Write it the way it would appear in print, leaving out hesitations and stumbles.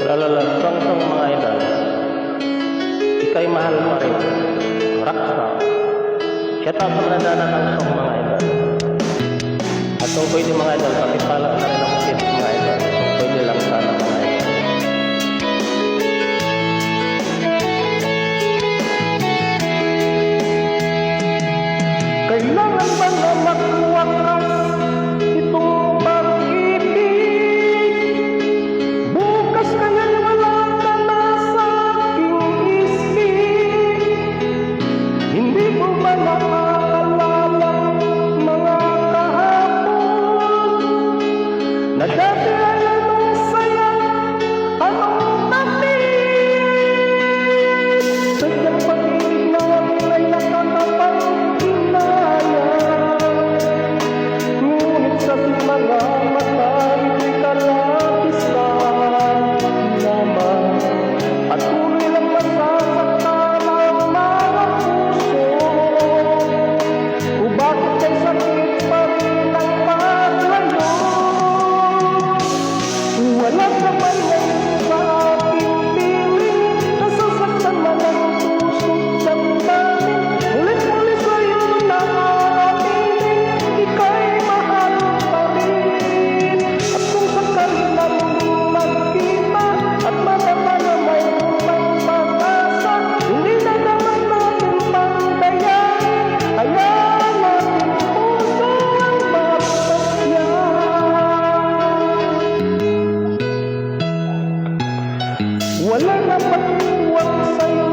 Alala, song mga idol. Ika'y mahal pa rin. Rockstar. Shout out sa manadana ng song mga idol. At kung pwede mga idol, pakipala na rin ang kit mga idol. Kung pwede lang sana mga idol. Kailangan ba na magwakas itong pag-ibig? Bukas kaya'y wala ka na sa aking isip. Hindi mo ba nakakaalala mga kahapon na dati ay anong saya, anong tamis? Sadyang pag-ibig na ay nakakapang wala na pag-iwan sa'yo.